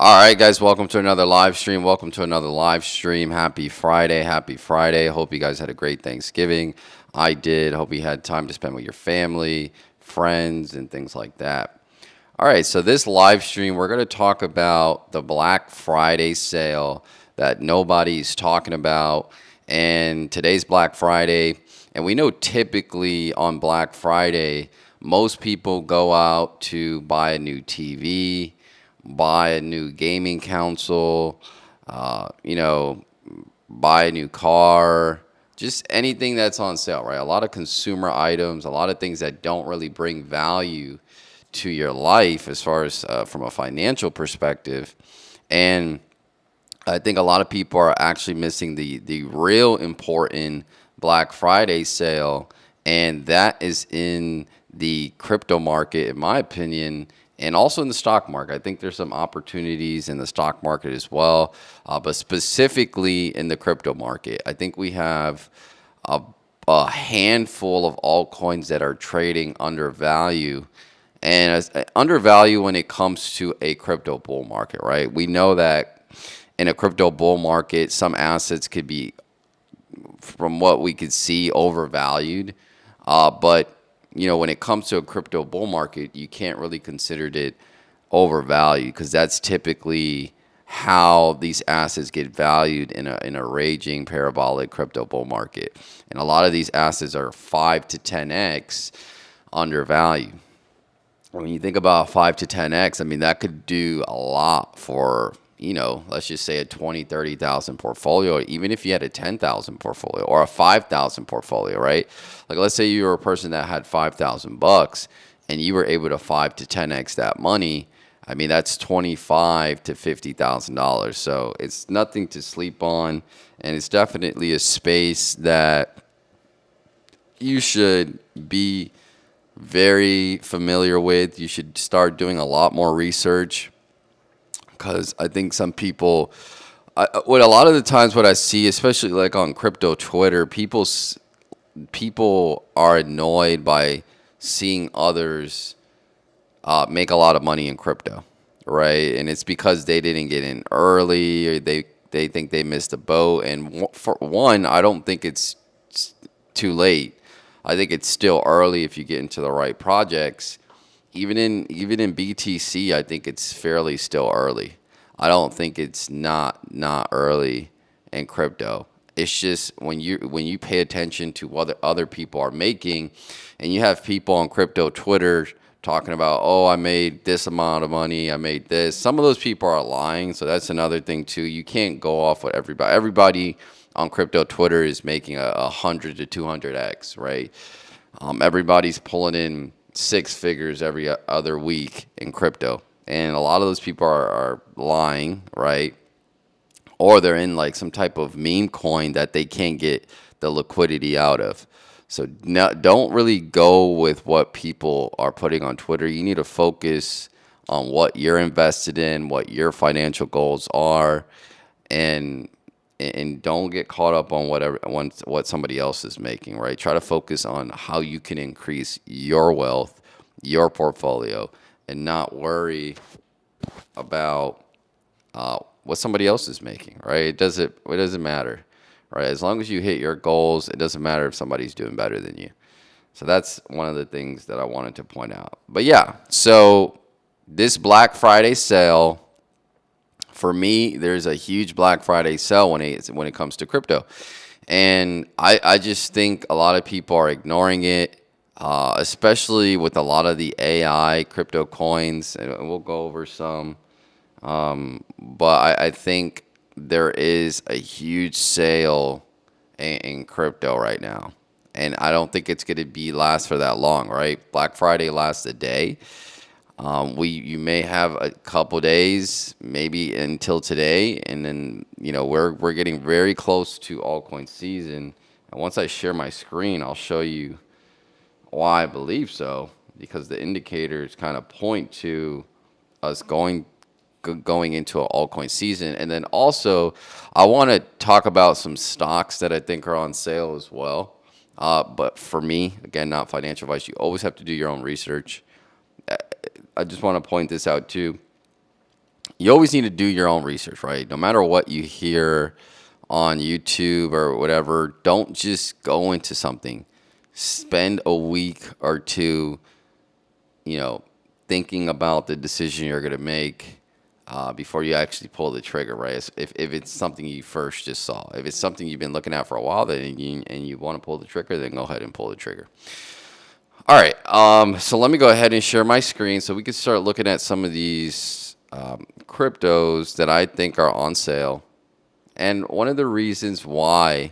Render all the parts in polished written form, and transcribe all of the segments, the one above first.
All right, guys, welcome to another live stream. Happy Friday. Happy Friday. Hope you guys had a great Thanksgiving. I did. Hope you had time to spend with your family, friends, and things like that. All right, so this live stream, we're going to talk about the Black Friday sale that nobody's talking about. And today's Black Friday. And we know typically on Black Friday, most people go out to buy a new TV, buy a new gaming console, buy a new car, just anything that's on sale, right? A lot of consumer items, a lot of things that don't really bring value to your life as far as from a financial perspective. And I think a lot of people are actually missing the real important Black Friday sale, and that is in the crypto market, in my opinion, and also in the stock market. I think there's some opportunities in the stock market as well, but specifically in the crypto market. I think we have a handful of altcoins that are trading undervalue, and as undervalue when it comes to a crypto bull market, right? We know that in a crypto bull market, some assets could be, from what we could see, overvalued. But when it comes to a crypto bull market, you can't really consider it overvalued because that's typically how these assets get valued in a raging parabolic crypto bull market. And a lot of these assets are 5 to 10x undervalued. When you think about 5 to 10x, I mean, that could do a lot for, let's just say a 20, 30,000 portfolio, even if you had a 10,000 portfolio or a 5,000 portfolio, right? Like, let's say you were a person that had $5,000 and you were able to 5 to 10x that money. I mean, that's $25,000 to $50,000. So it's nothing to sleep on. And it's definitely a space that you should be very familiar with. You should start doing a lot more research, because I think some people, a lot of the times what I see, especially like on crypto Twitter, people are annoyed by seeing others make a lot of money in crypto, right? And it's because they didn't get in early, or they think they missed a boat. And for one, I don't think it's too late. I think it's still early if you get into the right projects. Even in BTC, I think it's fairly still early. I don't think it's not early in crypto. It's just when you pay attention to what other people are making, and you have people on crypto Twitter talking about, oh, I made this amount of money, I made this. Some of those people are lying, so that's another thing too. You can't go off with everybody. Everybody on crypto Twitter is making 100 to 200x, right? Everybody's pulling in 6 figures every other week in crypto, and a lot of those people are lying, right? Or they're in like some type of meme coin that they can't get the liquidity out of. So don't really go with what people are putting on Twitter. You need to focus on what you're invested in, what your financial goals are, and don't get caught up on what somebody else is making, right? Try to focus on how you can increase your wealth, your portfolio, and not worry about what somebody else is making, right? It doesn't matter, right? As long as you hit your goals, it doesn't matter if somebody's doing better than you. So that's one of the things that I wanted to point out. But yeah, so this Black Friday sale, for me, there's a huge Black Friday sale when it comes to crypto. And I just think a lot of people are ignoring it, especially with a lot of the AI crypto coins. And we'll go over some. But I think there is a huge sale in crypto right now. And I don't think it's going to last for that long, right? Black Friday lasts a day. You may have a couple days, maybe until today, and then we're getting very close to altcoin season. And once I share my screen, I'll show you why I believe so, because the indicators kind of point to us going into an altcoin season. And then also, I want to talk about some stocks that I think are on sale as well. But for me, again, not financial advice. You always have to do your own research. I just want to point this out too. you always need to do your own research, right? No matter what you hear on YouTube or whatever, don't just go into something. Spend a week or two, you know, thinking about the decision you're going to make before you actually pull the trigger, right? If it's something you first just saw. If it's something you've been looking at for a while, then you want to pull the trigger, then go ahead and pull the trigger. All right. So let me go ahead and share my screen so we can start looking at some of these cryptos that I think are on sale. And one of the reasons why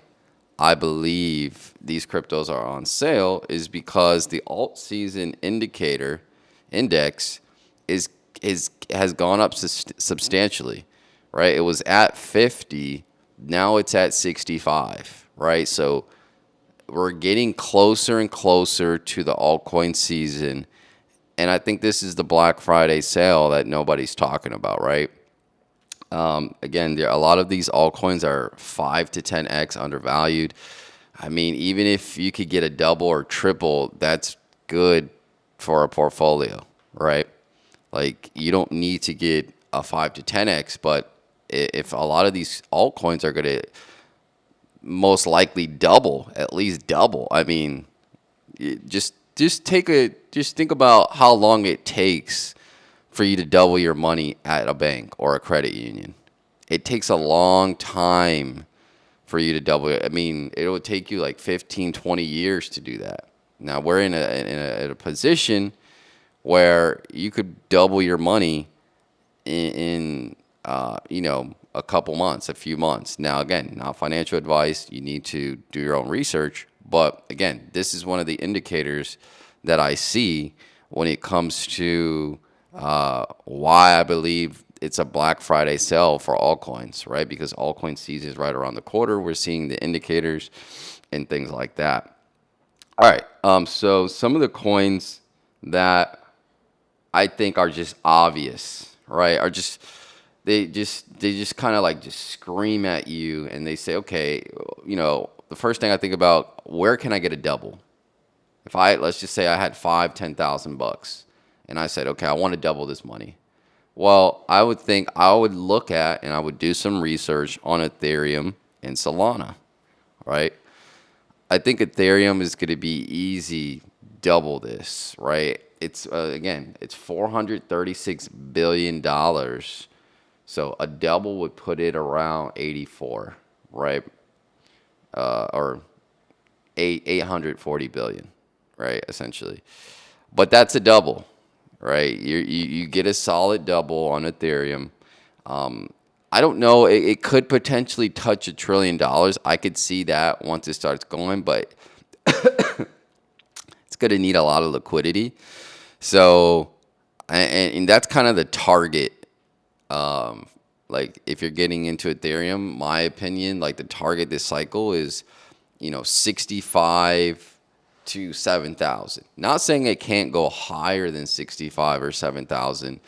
I believe these cryptos are on sale is because the alt season indicator index is has gone up substantially, right? It was at 50, now it's at 65, right? So we're getting closer and closer to the altcoin season, and I think this is the Black Friday sale that nobody's talking about, right? Again, a lot of these altcoins are 5 to 10x undervalued. I mean, even if you could get a double or triple, that's good for a portfolio, right? Like, you don't need to get a 5 to 10x, but if a lot of these altcoins are going to most likely double, at least double, I mean, just think about how long it takes for you to double your money at a bank or a credit union. It takes a long time for you to double it. I mean, it would take you like 15, 20 years to do that. Now we're in a position where you could double your money in a couple months, a few months. Now again, not financial advice. You need to do your own research. But again, this is one of the indicators that I see when it comes to why I believe it's a Black Friday sale for altcoins, right? Because altcoin season is right around the corner. We're seeing the indicators and things like that. All right. So some of the coins that I think are just obvious, right? Are just they just kind of like just scream at you, and they say, okay, the first thing I think about, where can I get a double? If let's just say I had 10,000 bucks, and I said, okay, I want to double this money. Well, I would look at and I would do some research on Ethereum and Solana, right? I think Ethereum is going to be easy double this, right? It's again, it's $436 billion. So a double would put it around 84, right? Or 840 billion, right? Essentially. But that's a double, right? You get a solid double on Ethereum. I don't know. It could potentially touch $1 trillion. I could see that once it starts going, but it's going to need a lot of liquidity. So, and that's kind of the target. Like if you're getting into Ethereum, my opinion, like the target this cycle is, 65 to 7,000. Not saying it can't go higher than 65 or 7,000,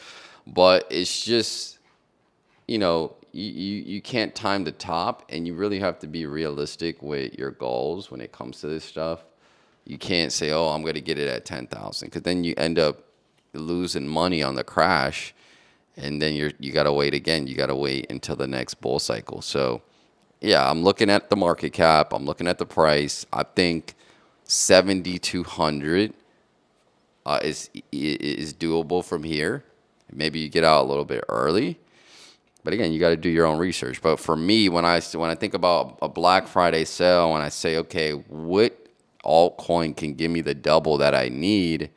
but it's just, you can't time the top, and you really have to be realistic with your goals when it comes to this stuff. You can't say, oh, I'm going to get it at 10,000, because then you end up losing money on the crash, and then you got to wait again. You got to wait until the next bull cycle. So, yeah, I'm looking at the market cap. I'm looking at the price. I think 7,200 is doable from here. Maybe you get out a little bit early, but again, you got to do your own research. But for me, when I think about a Black Friday sale, when I say, okay, what altcoin can give me the double that I need,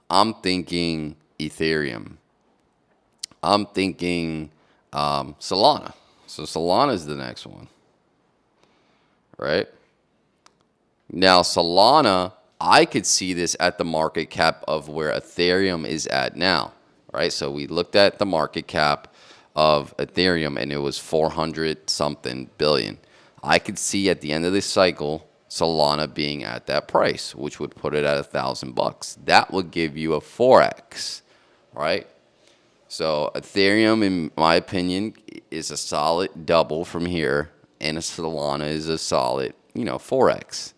I'm thinking Ethereum. I'm thinking Solana. So Solana is the next one, right? Now, Solana, I could see this at the market cap of where Ethereum is at now, right? So we looked at the market cap of Ethereum, and it was 400 something billion. I could see at the end of this cycle, Solana being at that price, which would put it at $1,000. That would give you a 4x, right? So Ethereum, in my opinion, is a solid double from here, and Solana is a solid, 4x.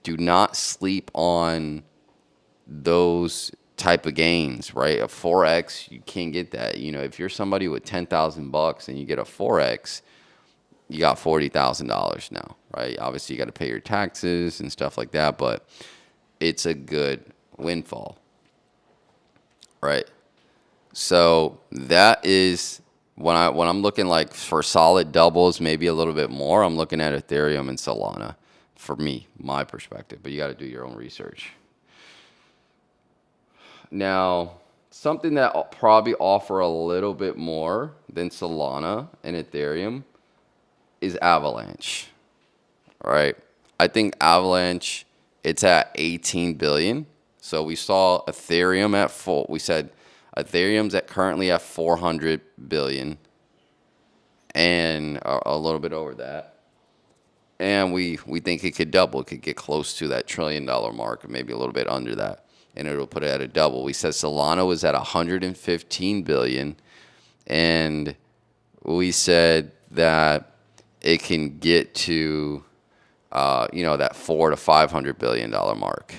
Do not sleep on those type of gains, right? A 4x, you can't get that. If you're somebody with $10,000 and you get a 4x, you got $40,000 now, right? Obviously, you got to pay your taxes and stuff like that, but it's a good windfall, right? So that is when I'm looking like for solid doubles, maybe a little bit more. I'm looking at Ethereum and Solana for me, my perspective. But you got to do your own research. Now, something that probably offer a little bit more than Solana and Ethereum is Avalanche. All right. I think Avalanche, it's at 18 billion. So we saw Ethereum at full. We said Ethereum's currently at 400 billion and a little bit over that. And we think it could double. It could get close to that $1 trillion mark, or maybe a little bit under that. And it'll put it at a double. We said Solana was at 115 billion. And we said that it can get to, that $400 to $500 billion mark.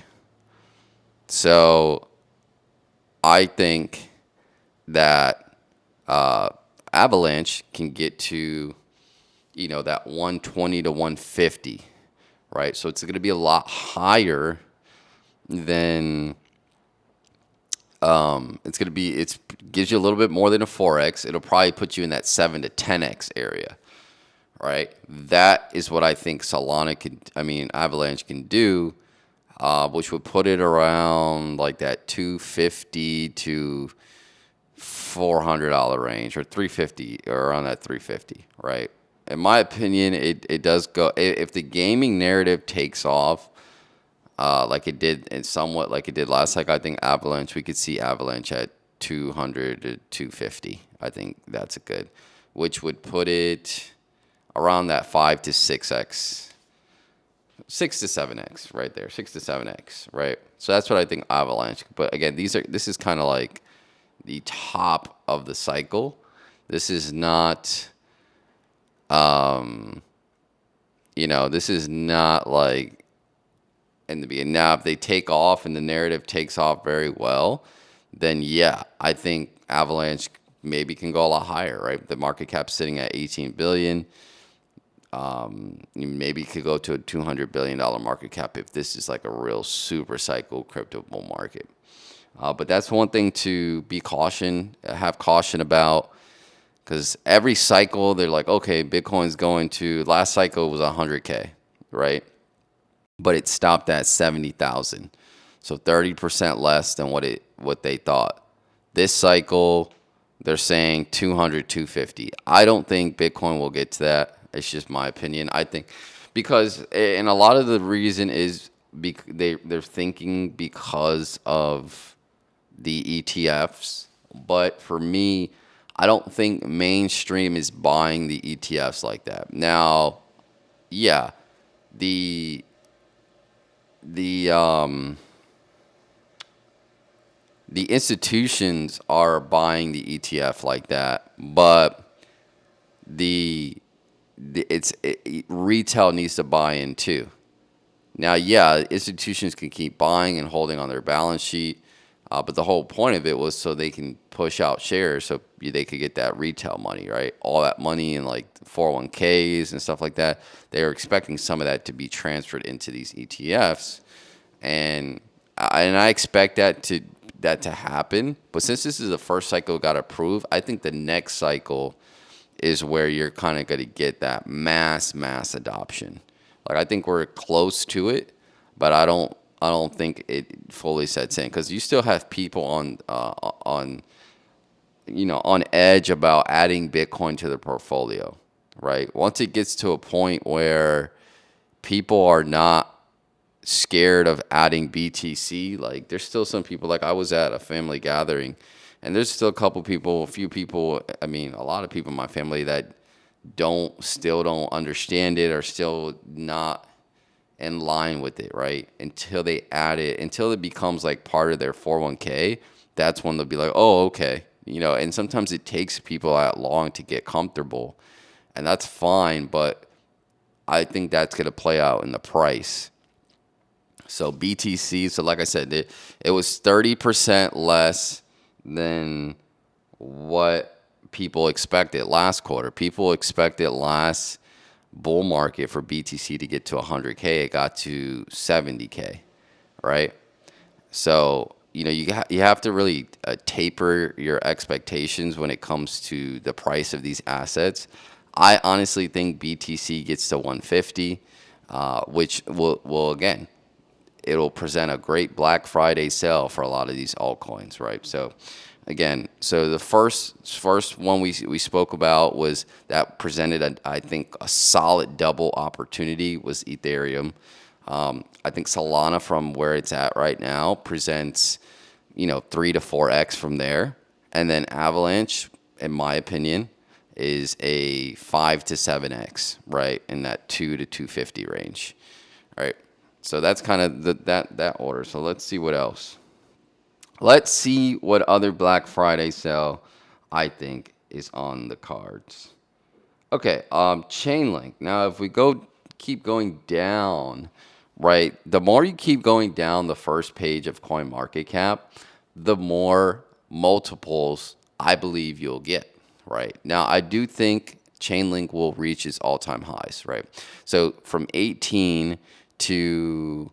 So I think that Avalanche can get to, that 120 to 150, right? So it's going to be a lot higher than it gives you a little bit more than a 4x. It'll probably put you in that 7 to 10x area, right? That is what I think Avalanche can do, which would put it around like that $250 to $400 range, or $350, or around that $350, right? In my opinion, it does go, if the gaming narrative takes off, like it did, and somewhat like it did last cycle, I think we could see Avalanche at 200 to 250. I think that's a good, which would put it around that 5 to 6x, 6 to 7x, right there, 6 to 7x, right? So that's what I think Avalanche. But again, this is kind of like the top of the cycle. This is not, this is not like in the beginning. Now, if they take off and the narrative takes off very well, then yeah, I think Avalanche maybe can go a lot higher, right? The market cap sitting at 18 billion. Maybe it could go to a $200 billion market cap if this is like a real super cycle crypto bull market. But that's one thing to have caution about, because every cycle they're like, okay, Bitcoin's going to, last cycle was 100K, right? But it stopped at 70,000. So 30% less than what they thought. This cycle, they're saying 200, 250. I don't think Bitcoin will get to that. It's just my opinion. I think and a lot of the reason is they're thinking because of the ETFs. But for me, I don't think mainstream is buying the ETFs like that. Now, yeah, the institutions are buying the ETF like that, but retail needs to buy in too. Now, yeah, institutions can keep buying and holding on their balance sheet, but the whole point of it was so they can push out shares so they could get that retail money, right? All that money in like 401ks and stuff like that. They are expecting some of that to be transferred into these ETFs, and I expect that to happen. But since this is the first cycle got approved, I think the next cycle is where you're kind of going to get that mass adoption. Like, I think we're close to it, but I don't think it fully sets in, because you still have people on edge about adding Bitcoin to their portfolio, right? Once it gets to a point where people are not scared of adding BTC, like there's still some people, like I was at a family gathering, and there's still a few people, a lot of people in my family that still don't understand it, or still not in line with it, right? Until they add it, until it becomes like part of their 401k, that's when they'll be like, oh, okay. And sometimes it takes people that long to get comfortable, and that's fine, but I think that's going to play out in the price. So BTC, so like I said, it was 30% less than what people expected last quarter. People expected last bull market for BTC to get to 100K. It got to 70K, right? So, you have to really taper your expectations when it comes to the price of these assets. I honestly think BTC gets to 150, which will again, it'll present a great Black Friday sale for a lot of these altcoins, right? So again, so the first one we spoke about was that presented I think a solid double opportunity was Ethereum. I think Solana from where it's at right now presents 3 to 4x from there, and then Avalanche, in my opinion, is a 5 to 7x, right, in that 2 to 250 range, right? So that's kind of that order. So let's see what else. Let's see what other Black Friday sale I think is on the cards. Okay, Chainlink. Now, if we keep going down, right, the more you keep going down the first page of CoinMarketCap, the more multiples I believe you'll get, right? Now, I do think Chainlink will reach its all-time highs, right? So from 18 to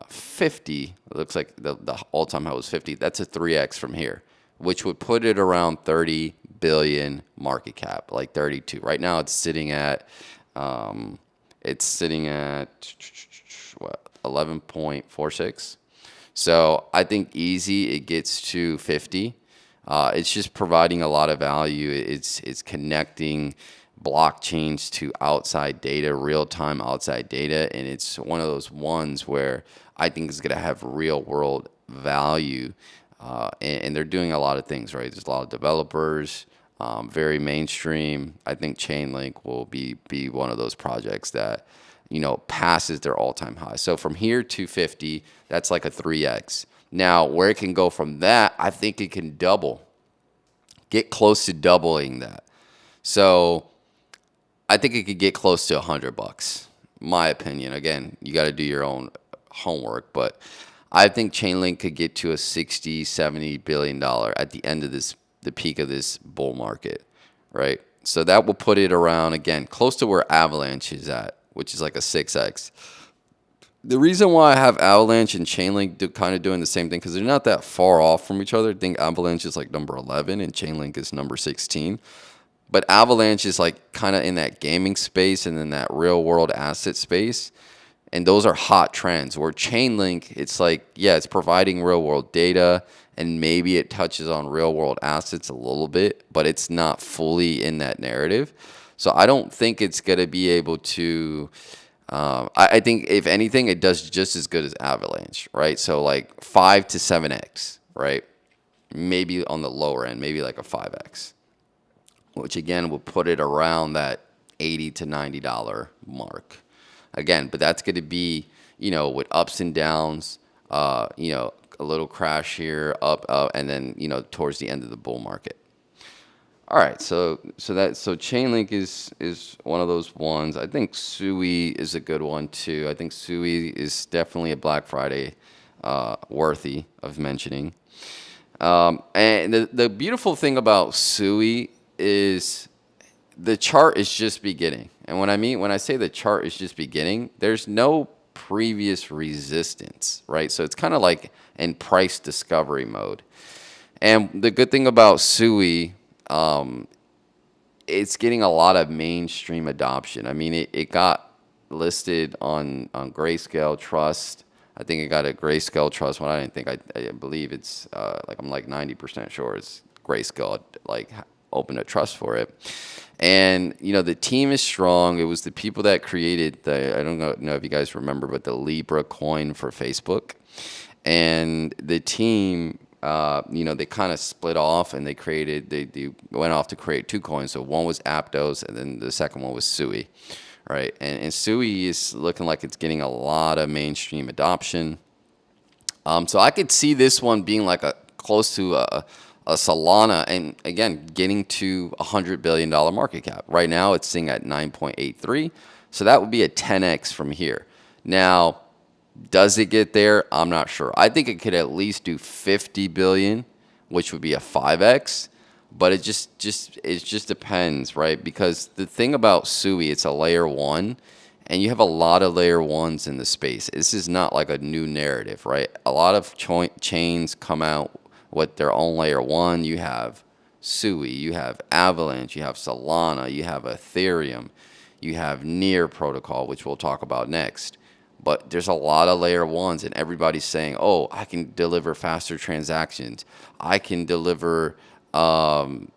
50, it looks like the all-time high was 50. That's a 3x from here, which would put it around 30 billion market cap, like 32. Right now, it's sitting at what, 11.46. So I think easy it gets to 50. It's just providing a lot of value. It's connecting blockchains to outside data, real-time outside data, and it's one of those ones where I think is going to have real-world value. And they're doing a lot of things, right? There's a lot of developers, very mainstream. I think Chainlink will be one of those projects that passes their all-time high. So from here to 50, that's like a 3x. Now, where it can go from that, I think it can get close to doubling that. So I think it could get close to $100, my opinion. Again, you got to do your own homework, but I think Chainlink could get to a $60-70 billion at the end of the peak of this bull market, right? So that will put it around, again, close to where Avalanche is at, which is like a 6x. The reason why I have Avalanche and Chainlink kind of doing the same thing, because they're not that far off from each other. I think Avalanche is like number 11 and Chainlink is number 16. But Avalanche is like kind of in that gaming space and in that real world asset space. And those are hot trends. Where Chainlink, it's like, yeah, it's providing real world data and maybe it touches on real world assets a little bit, but it's not fully in that narrative. So I don't think it's going to be able to. I think if anything, it does just as good as Avalanche, right? So like 5 to 7x, right? Maybe on the lower end, maybe like a 5x, which again will put it around that $80 to $90 mark. Again, but that's going to be, with ups and downs, a little crash here, up, and then, towards the end of the bull market. All right, so Chainlink is one of those ones. I think Sui is a good one too. I think Sui is definitely a Black Friday worthy of mentioning. And the beautiful thing about Sui is the chart is just beginning. And when I say the chart is just beginning, there's no previous resistance, right? So it's kind of like in price discovery mode. And the good thing about Sui, it's getting a lot of mainstream adoption. I mean, it got listed on Grayscale Trust. I think it got a Grayscale Trust one. I believe it's I'm like 90% sure it's Grayscale opened a trust for it. And the team is strong. It was the people that created I don't know if you guys remember, but the Libra coin for Facebook. And the team, they kind of split off and they went off to create two coins. So one was Aptos and then the second one was Sui, right? And Sui is looking like it's getting a lot of mainstream adoption. So I could see this one being like close to a Solana, and again, getting to $100 billion market cap. Right now, it's sitting at 9.83, so that would be a 10x from here. Now, Does it get there? I'm not sure. I think it could at least do 50 billion, which would be a 5x. But it just depends, right? Because the thing about Sui, it's a layer one, and you have a lot of layer ones in the space. This is not like a new narrative, right? A lot of chains come out with their own layer one. You have Sui, you have Avalanche, you have Solana, you have Ethereum, you have Near Protocol, which we'll talk about next. But there's a lot of layer ones, and everybody's saying, "Oh, I can deliver faster transactions. I can deliver, no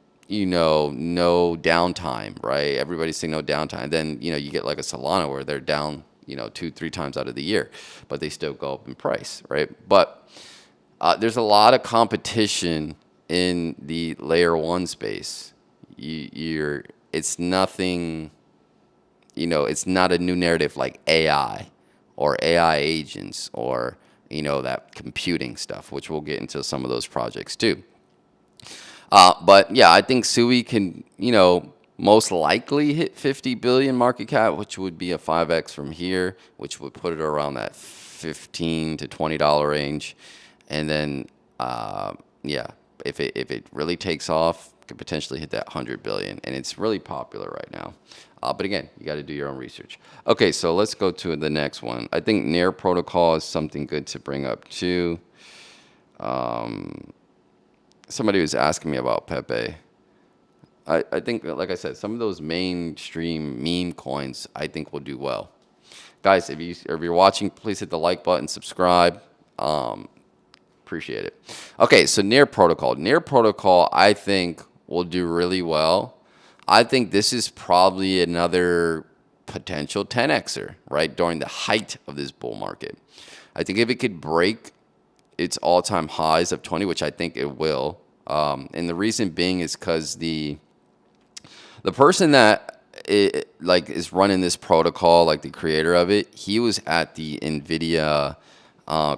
downtime." Right? Everybody's saying no downtime. Then you get like a Solana where they're down, 2, 3 times out of the year, but they still go up in price, right? But there's a lot of competition in the layer one space. It's nothing, it's not a new narrative like AI or AI agents or, that computing stuff, which we'll get into some of those projects too. But yeah, I think Sui can, most likely hit 50 billion market cap, which would be a 5x from here, which would put it around that $15 to $20 range. And then, yeah, if it really takes off, could potentially hit that 100 billion. And it's really popular right now. But again, you got to do your own research. Okay, so let's go to the next one. I think Near Protocol is something good to bring up too. Somebody was asking me about Pepe. I think, like I said, some of those mainstream meme coins I think will do well. Guys, if you're watching, please hit the like button, subscribe. Appreciate it. Okay, so Near Protocol. Near Protocol, I think, will do really well. I think this is probably another potential 10xer, right, during the height of this bull market. I think if it could break its all-time highs of 20, which I think it will, and the reason being is because the person that is running this protocol, like the creator of it, he was at the NVIDIA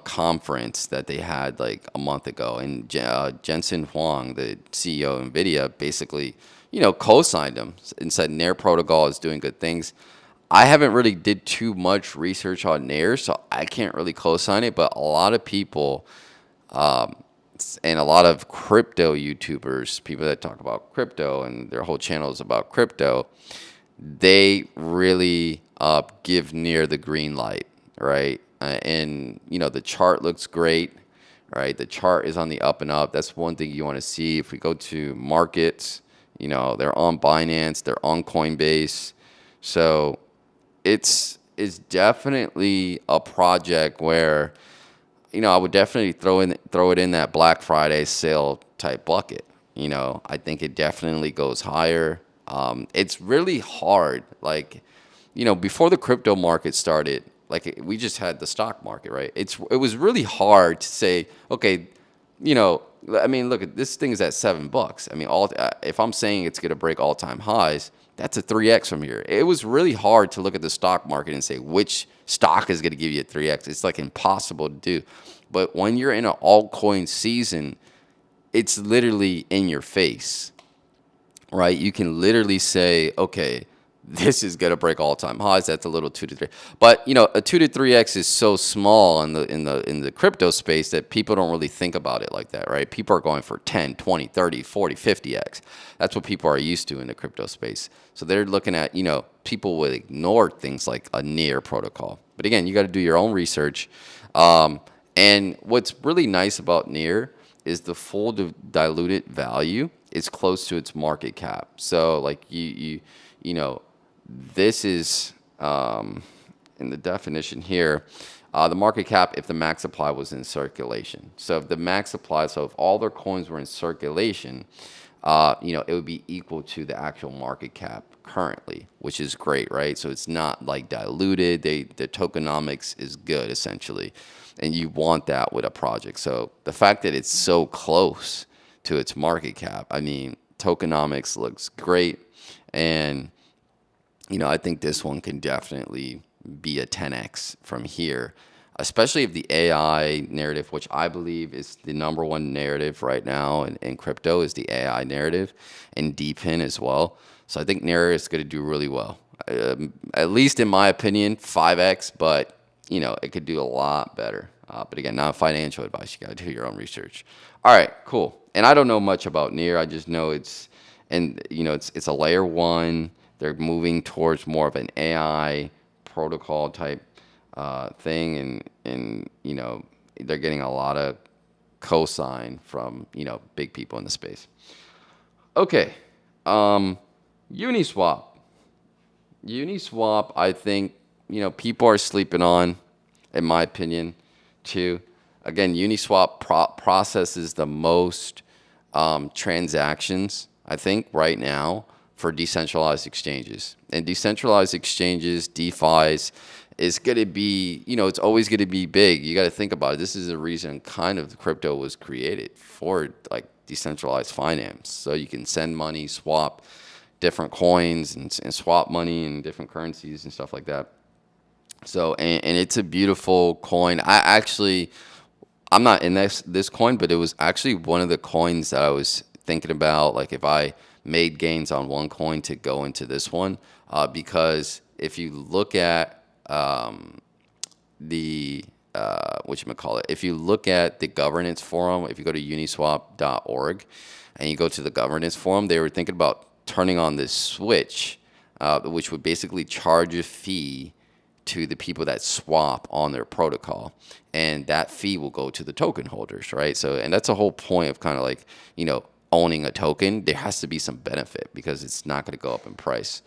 conference that they had like a month ago, and Jensen Huang, the CEO of NVIDIA, basically co-signed him and said Nair protocol is doing good things. I haven't really did too much research on Nair, so I can't really co-sign it, but a lot of people and a lot of crypto YouTubers, people that talk about crypto and their whole channel is about crypto, they really give Nair the green light, right? And the chart looks great, right? The chart is on the up and up. That's one thing you want to see. If we go to markets, they're on Binance, they're on Coinbase. So it's definitely a project where, I would definitely throw it in that Black Friday sale type bucket. I think it definitely goes higher. It's really hard. Like, before the crypto market started, like we just had the stock market, right? It was really hard to say, okay, I mean, look at this thing is at $7. I mean, if I'm saying it's going to break all-time highs, that's a 3x from here. It was really hard to look at the stock market and say which stock is going to give you a 3x. It's like impossible to do. But when you're in an altcoin season, it's literally in your face, right? You can literally say, okay, this is gonna break all-time highs. That's a little 2 to 3, but a 2 to 3x is so small in the crypto space that people don't really think about it like that, right? People are going for 10, 20, 30, 40, 50x. That's what people are used to in the crypto space. So they're looking at, people would ignore things like a Near protocol. But again, you got to do your own research. And what's really nice about Near is the full diluted value is close to its market cap. So like this is in the definition here, the market cap if the max supply was in circulation. So if the max supply, so if all their coins were in circulation, it would be equal to the actual market cap currently, which is great, right? So it's not like diluted. The tokenomics is good essentially, and you want that with a project. So the fact that it's so close to its market cap, I mean, tokenomics looks great, and I think this one can definitely be a 10x from here, especially if the AI narrative, which I believe is the number one narrative right now in crypto, is the AI narrative, and DePIN as well. So I think Near is going to do really well. At least in my opinion, 5x, but it could do a lot better. But again, not financial advice. You got to do your own research. All right, cool. And I don't know much about Near. I just know it's a layer one. They're moving towards more of an AI protocol type thing, and they're getting a lot of cosign from big people in the space. Okay, Uniswap. Uniswap, I think people are sleeping on, in my opinion, too. Again, Uniswap processes the most transactions, I think, right now for decentralized exchanges. And decentralized exchanges, DeFi's, is going to be, it's always going to be big. You got to think about it. This is the reason kind of crypto was created for like decentralized finance. So you can send money, swap different coins and swap money and different currencies and stuff like that. So, and it's a beautiful coin. I'm not in this coin, but it was actually one of the coins that I was thinking about. Like if I made gains on one coin to go into this one, because if you look at the whatchamacallit, if you look at the governance forum, if you go to uniswap.org and you go to the governance forum, they were thinking about turning on this switch, which would basically charge a fee to the people that swap on their protocol, and that fee will go to the token holders, right? So, and that's the whole point of kind of like owning a token. There has to be some benefit because it's not going to go up in price.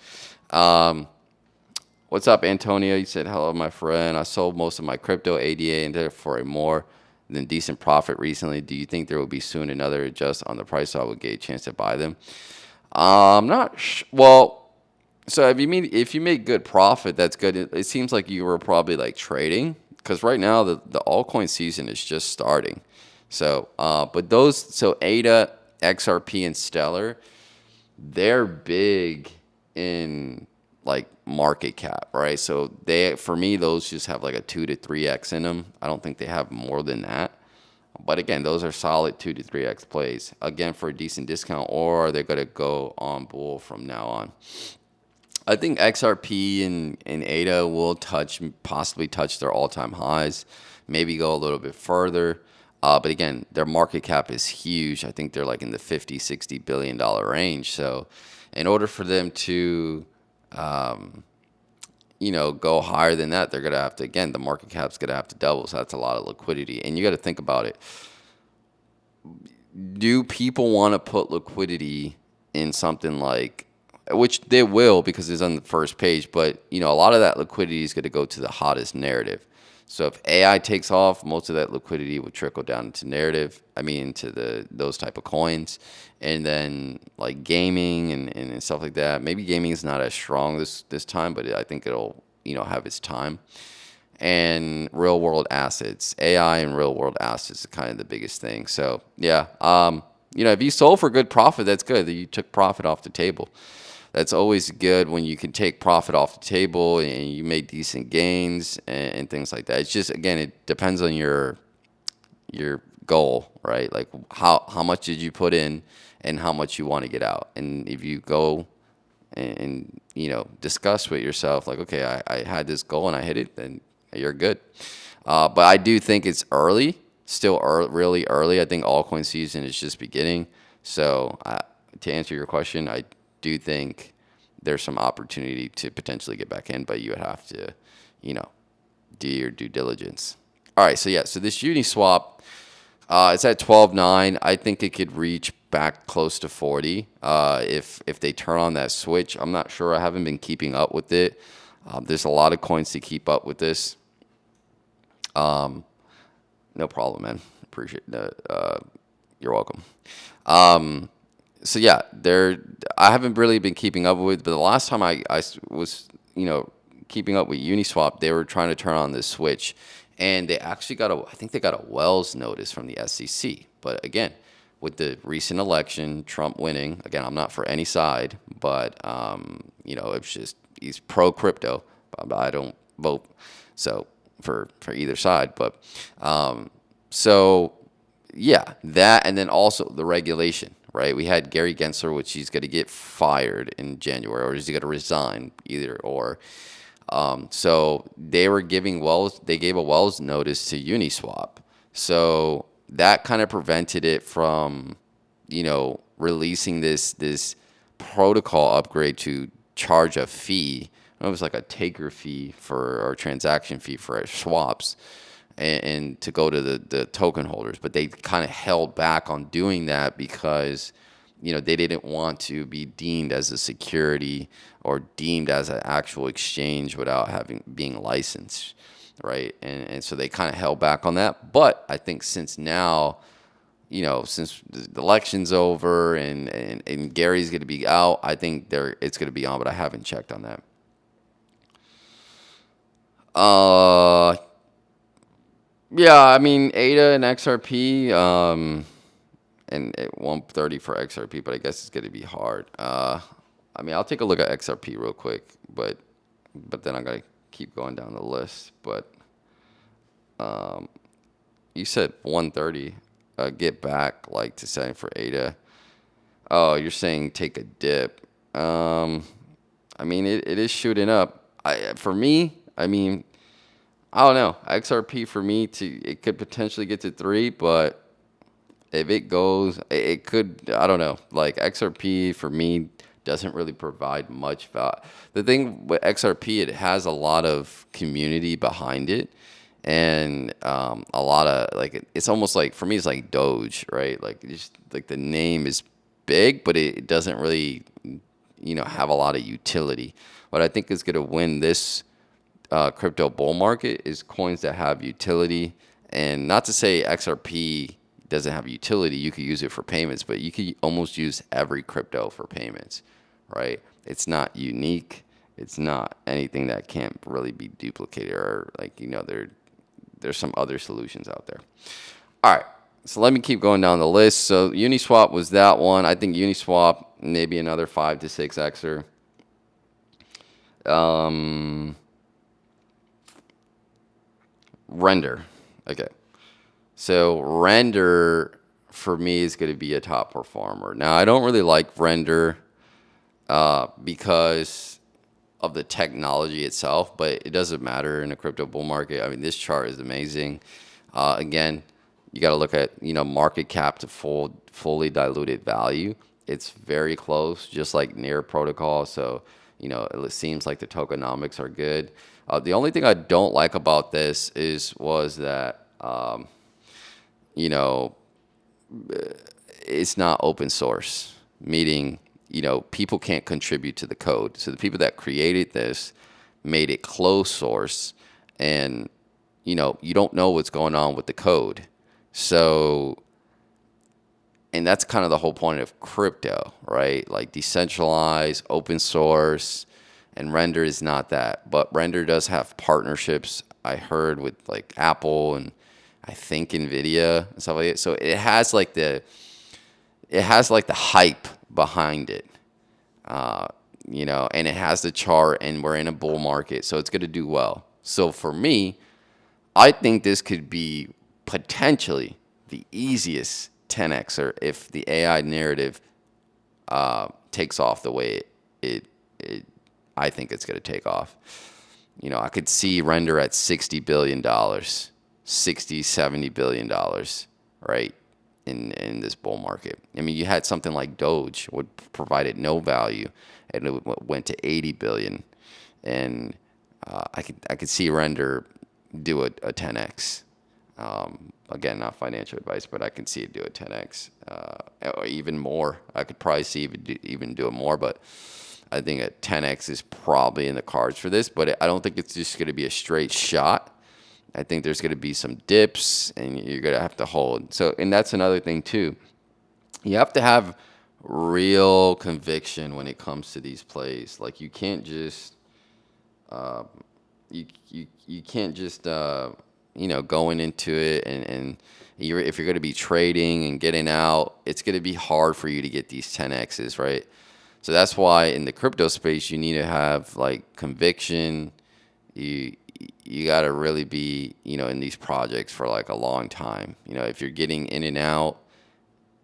What's up, Antonio? You said hello, my friend. I sold most of my crypto ADA and therefore a more than decent profit recently. Do you think there will be soon another adjust on the price so I would get a chance to buy them? I'm not well. So if you make good profit, that's good. It seems like you were probably like trading because right now the altcoin season is just starting. So, but ADA, XRP, and Stellar, they're big in like market cap, right? So for me, those just have like a 2 to 3x in them. I don't think they have more than that. But again, those are solid 2 to 3x plays. Again, for a decent discount, or they're gonna go on bull from now on. I think XRP and ADA will possibly touch their all-time highs, maybe go a little bit further. But again, their market cap is huge. I think they're like in the $50-60 billion range. So in order for them to, go higher than that, they're going to have to, again, the market cap's going to have to double. So that's a lot of liquidity. And you got to think about it. Do people want to put liquidity in something like, which they will because it's on the first page, but a lot of that liquidity is going to go to the hottest narrative. So if AI takes off, most of that liquidity would trickle down into narrative. Into those type of coins, and then like gaming and stuff like that. Maybe gaming is not as strong this time, but I think it'll have its time. And real world assets, AI and real world assets are kind of the biggest thing. So yeah, if you sold for good profit, that's good. That you took profit off the table. That's always good when you can take profit off the table and you make decent gains and things like that. It's just, again, it depends on your goal, right? Like how much did you put in and how much you want to get out. And if you go and discuss with yourself, like, okay, I had this goal and I hit it, then you're good. But I do think it's early, still really early. I think altcoin season is just beginning. So to answer your question, I do think there's some opportunity to potentially get back in, but you would have to, do your due diligence. All right, so this Uniswap, it's at 12.9. I think it could reach back close to 40 if they turn on that switch. I'm not sure. I haven't been keeping up with it. There's a lot of coins to keep up with this. No problem, man. Appreciate that. You're welcome. So yeah, I haven't really been keeping up with, but the last time I was, keeping up with Uniswap, they were trying to turn on this switch, and they actually I think they got a Wells notice from the SEC. But again, with the recent election, Trump winning, again, I'm not for any side, but it's just he's pro crypto. I don't vote so for either side, but so yeah, that, and then also the regulation. Right, we had Gary Gensler, which he's going to get fired in January, or is he going to resign? Either or. So they gave a Wells notice to Uniswap. So that kind of prevented it from, releasing this protocol upgrade to charge a fee. It was like a taker fee for or transaction fee for swaps, and to go to the token holders. But they kind of held back on doing that because they didn't want to be deemed as a security or deemed as an actual exchange without having being licensed, right? And so they kind of held back on that. But I think since now, since the election's over and Gary's going to be out, I think it's going to be on. But I haven't checked on that. Yeah, I mean ADA and XRP. And at 130 for XRP, but I guess it's going to be hard. I mean, I'll take a look at XRP real quick, but then I'm going to keep going down the list. But you said 130. Get back like to setting for ADA. Oh, you're saying take a dip. I mean, it is shooting up. For me, I mean, I don't know. XRP for me it could potentially get to 3, but if it goes, it could. I don't know. Like XRP for me doesn't really provide much value. The thing with XRP, it has a lot of community behind it, and a lot of like it's almost like for me it's like Doge, right? Like just like the name is big, but it doesn't really have a lot of utility. What I think is going to win this crypto bull market is coins that have utility, and not to say XRP doesn't have utility. You could use it for payments, but you could almost use every crypto for payments, right? It's not unique. It's not anything that can't really be duplicated or like, there's some other solutions out there. All right. So let me keep going down the list. So Uniswap was that one. I think Uniswap, maybe another 5 to 6xer. Render. Okay. So Render for me is going to be a top performer. Now I don't really like Render because of the technology itself, but it doesn't matter in a crypto bull market. I mean, this chart is amazing. Again, you got to look at market cap to fully diluted value. It's very close, just like Near Protocol. So it seems like the tokenomics are good. The only thing I don't like about this was that it's not open source, meaning, people can't contribute to the code. So the people that created this made it closed source, and, you don't know what's going on with the code. So, and that's kind of the whole point of crypto, right? Like decentralized, open source, and Render is not that. But Render does have partnerships, I heard, with like Apple and I think NVIDIA and stuff like that. So it has like the hype behind it, and it has the chart, and we're in a bull market, so it's going to do well. So for me, I think this could be potentially the easiest 10xer if the AI narrative takes off the way I think it's going to take off. I could see Render at $60 billion, $60, $70 billion, right, in this bull market. I mean, you had something like Doge would provided no value, and it went to 80 billion, and I could see Render do a 10x. Again, not financial advice, but I can see it do a 10x, or even more. I could probably see even do it more, but I think a 10x is probably in the cards for this. But I don't think it's just going to be a straight shot. I think there's going to be some dips, and you're going to have to hold. So, and that's another thing too. You have to have real conviction when it comes to these plays. Like you can't just, you can't just, going into it and if you're going to be trading and getting out, it's going to be hard for you to get these 10x's, right? So that's why in the crypto space, you need to have like conviction. You got to really be, in these projects for like a long time. If you're getting in and out,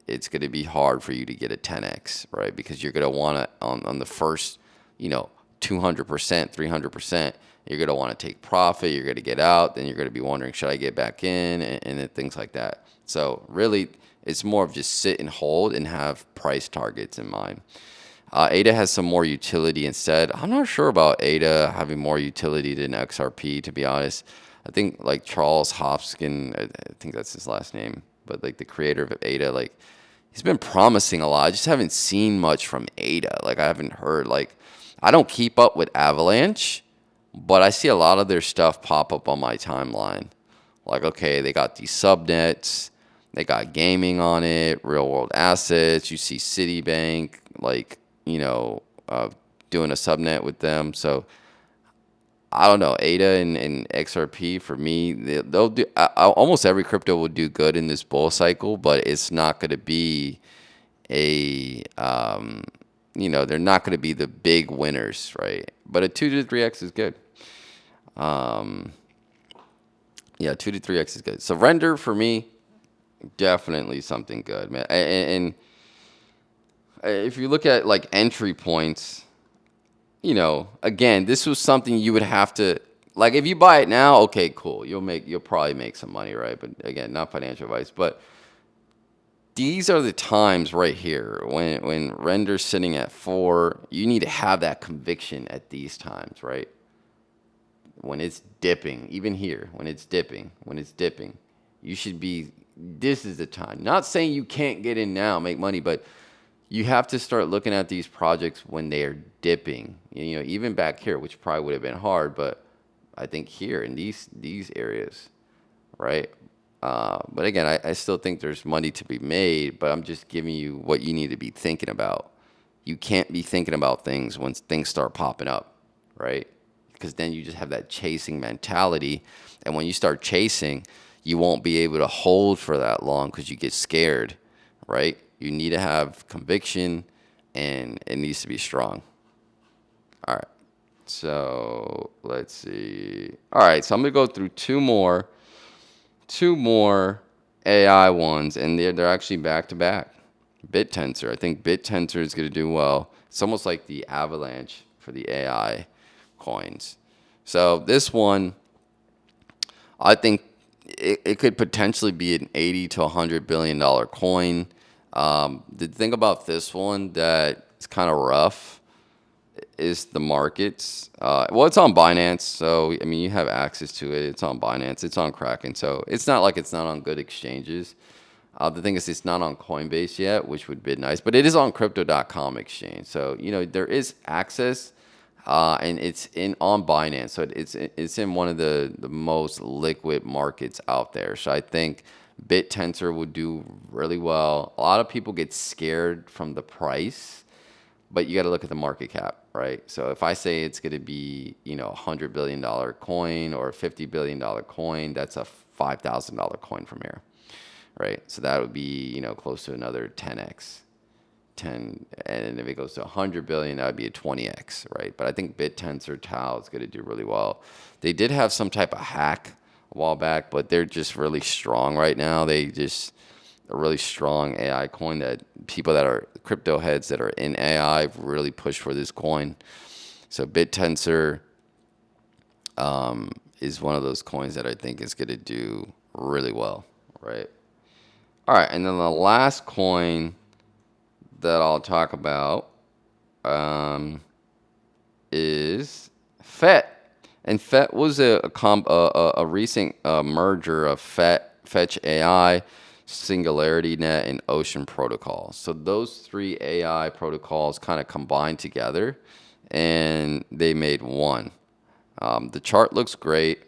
it's going to be hard for you to get a 10x, right? Because you're going to want to, on the first, 200%, 300%, You're going to want to take profit. You're going to get out. Then you're going to be wondering, should I get back in? And then things like that. So really, it's more of just sit and hold and have price targets in mind. ADA has some more utility instead. I'm not sure about ADA having more utility than XRP, to be honest. I think like Charles Hoskin, I think that's his last name, but like the creator of ADA, like he's been promising a lot. I just haven't seen much from ADA. Like I haven't heard, like I don't keep up with Avalanche, but I see a lot of their stuff pop up on my timeline. Like, okay, they got these subnets, they got gaming on it, real world assets. You see Citibank, like, doing a subnet with them. So I don't know, ADA and XRP for me, they'll do. Almost every crypto will do good in this bull cycle, but it's not going to be they're not going to be the big winners, right? But a 2 to 3x is good. Yeah, 2 to 3x is good. So render for me, definitely something good, man. And if you look at like entry points, again, this was something you would have to, like, if you buy it now, okay, cool. You'll probably make some money, right? But again, not financial advice. But these are the times right here when render's sitting at 4, you need to have that conviction at these times, right? When it's dipping, even here, when it's dipping, you should be, this is the time. Not saying you can't get in now, make money, but you have to start looking at these projects when they are dipping. Even back here, which probably would have been hard, but I think here in these areas, right? But again, I still think there's money to be made, but I'm just giving you what you need to be thinking about. You can't be thinking about things when things start popping up, right? Because then you just have that chasing mentality. And when you start chasing, you won't be able to hold for that long because you get scared, right? You need to have conviction, and it needs to be strong. All right. So let's see. All right. So I'm going to go through two more AI ones, and they're actually back to back. BitTensor. I think BitTensor is going to do well. It's almost like the Avalanche for the AI coins. So this one, I think it could potentially be an $80 to $100 billion coin. The thing about this one that is kind of rough is the markets. Well, it's on Binance, so I mean you have access to it. It's on Binance. It's on Kraken, so it's not like it's not on good exchanges. The thing is, it's not on Coinbase yet, which would be nice, but it is on Crypto.com exchange. So there is access, and it's on Binance. So it's in one of the most liquid markets out there. So I think BitTensor would do really well. A lot of people get scared from the price, but you got to look at the market cap, right? So if I say it's going to be $100 billion coin or a $50 billion coin, that's a $5,000 coin from here. Right, so that would be close to another 10x, and if it goes to 100 billion, that would be a 20x, right? But I think BitTensor Tau is going to do really well. They did have some type of hack a while back, but they're just really strong right now. They just a really strong AI coin that people that are crypto heads that are in AI really push for this coin. So BitTensor is one of those coins that I think is going to do really well, right? All right, and then the last coin that I'll talk about is FET. And FET was a recent merger of Fetch AI, Singularity Net, and Ocean Protocol. So those three AI protocols kind of combined together, and they made one. The chart looks great.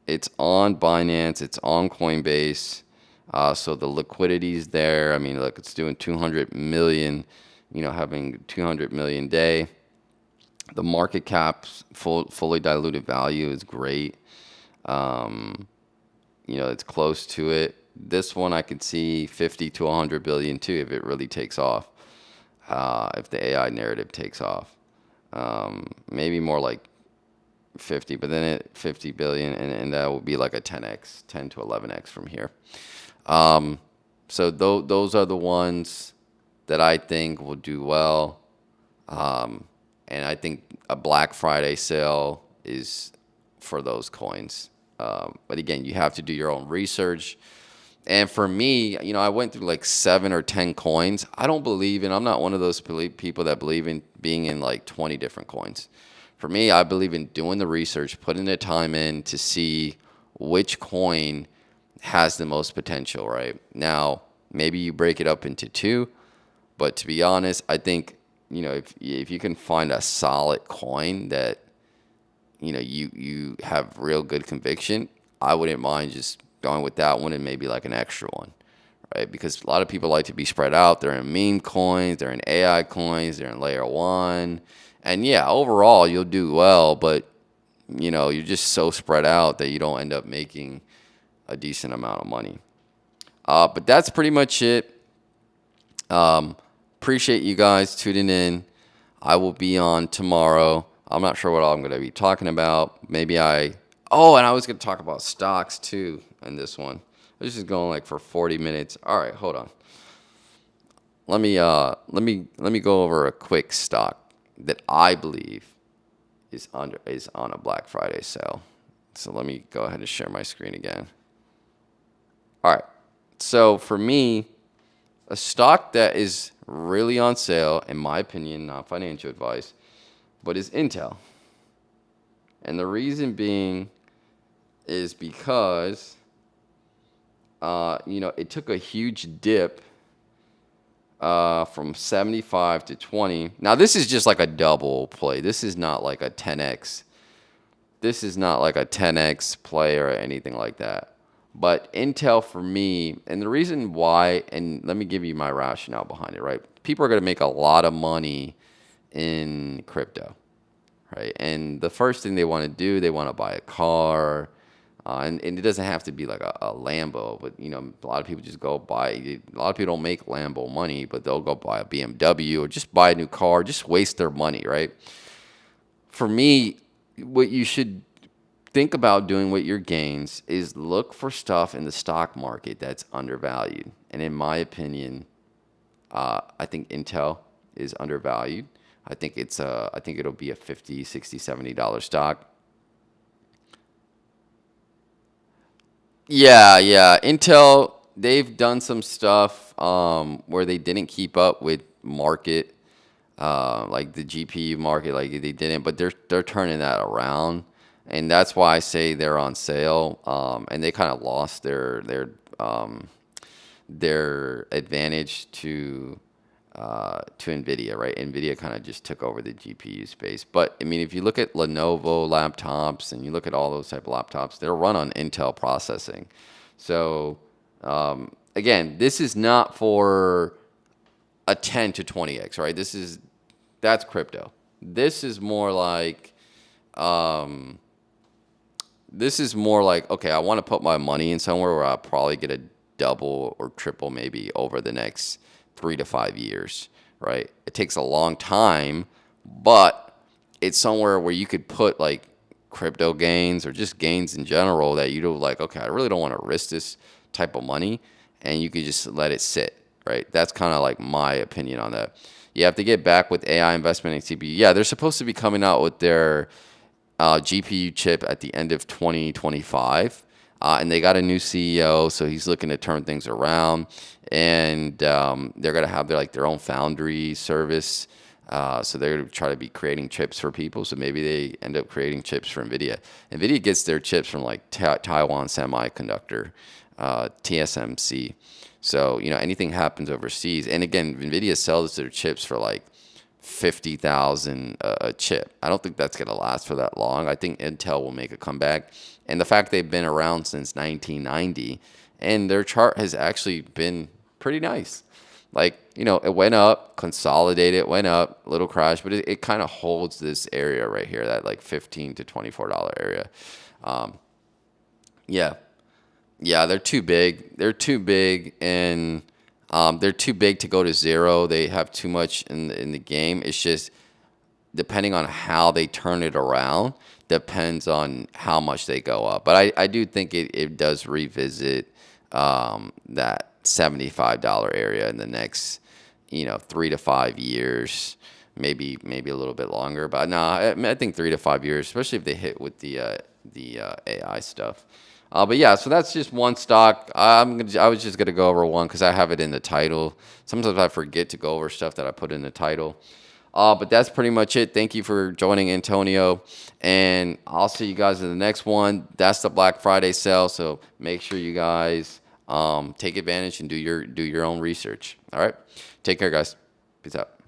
It's on Binance. It's on Coinbase. So the liquidity is there. I mean, look, it's doing 200 million, having 200 million day. The market cap's fully diluted value is great. It's close to it. This one I could see 50 to 100 billion too if it really takes off. If the AI narrative takes off. Maybe more like 50, but then 50 billion, and that will be like a 10x, 10 to 11x from here. So those are the ones that I think will do well. And I think a Black Friday sale is for those coins. But again, you have to do your own research. And for me, I went through like 7 or 10 coins. I don't believe in, I'm not one of those people that believe in being in like 20 different coins. For me, I believe in doing the research, putting the time in to see which coin has the most potential, right? Now, maybe you break it up into two, but to be honest, I think, if you can find a solid coin that, you have real good conviction, I wouldn't mind just going with that one and maybe like an extra one, right? Because a lot of people like to be spread out. They're in meme coins, they're in AI coins, they're in layer one. And yeah, overall you'll do well, but you're just so spread out that you don't end up making a decent amount of money. But that's pretty much it. Appreciate you guys tuning in. I will be on tomorrow. I'm not sure what I'm going to be talking about. And I was going to talk about stocks too in this one. This is going like for 40 minutes. All right, hold on. Let me go over a quick stock that I believe is on a Black Friday sale. So let me go ahead and share my screen again. All right. So for me, a stock that is really on sale, in my opinion, not financial advice, but is Intel. And the reason being is because, it took a huge dip from 75 to 20. Now, this is just like a double play. This is not like a 10x. This is not like a 10x play or anything like that. But Intel for me, and the reason why, and let me give you my rationale behind it, right? People are going to make a lot of money in crypto, right? And the first thing they want to do, they want to buy a car. And it doesn't have to be like a Lambo, but a lot of people just go buy. A lot of people don't make Lambo money, but they'll go buy a BMW or just buy a new car, just waste their money, right? For me, what you should think about doing with your gains is look for stuff in the stock market that's undervalued. And in my opinion, I think Intel is undervalued. I think it'll be a $50, $60, $70 stock. Yeah. Intel, they've done some stuff where they didn't keep up with market, like the GPU market, like they didn't, but they're turning that around, and that's why I say they're on sale. And they kind of lost their advantage to Nvidia, right? Nvidia kind of just took over the GPU space. But I mean, if you look at Lenovo laptops and you look at all those type of laptops, they're run on Intel processing. So again, this is not for a 10 to 20x, right? That's crypto. This is more like okay, I want to put my money in somewhere where I'll probably get a double or triple maybe over the next 3 to 5 years, right? It takes a long time, but it's somewhere where you could put like crypto gains or just gains in general that you do like, okay, I really don't want to risk this type of money, and you could just let it sit, right? That's kind of like my opinion on that. You have to get back with AI investment in CPU. Yeah, they're supposed to be coming out with their GPU chip at the end of 2025. And they got a new CEO, so he's looking to turn things around. And they're going to have their own foundry service. So they're going to try to be creating chips for people. So maybe they end up creating chips for NVIDIA. NVIDIA gets their chips from like Taiwan Semiconductor, TSMC. So, anything happens overseas. And again, NVIDIA sells their chips for like 50,000 a chip. I don't think that's going to last for that long. I think Intel will make a comeback. And the fact they've been around since 1990 and their chart has actually been pretty nice. Like, it went up, consolidated, went up, little crash, but it kind of holds this area right here, that like $15 to $24 area. Yeah, they're too big. They're too big, and they're too big to go to zero. They have too much in the game. It's just depending on how they turn it around, depends on how much they go up. But I do think it does revisit that $75 area in the next 3 to 5 years, maybe a little bit longer. But no, I think 3 to 5 years, especially if they hit with the AI stuff. But yeah, so that's just one stock. I was just gonna go over one because I have it in the title. Sometimes I forget to go over stuff that I put in the title. But that's pretty much it. Thank you for joining, Antonio, and I'll see you guys in the next one. That's the Black Friday sale, so make sure you guys take advantage and do your own research. All right, take care, guys. Peace out.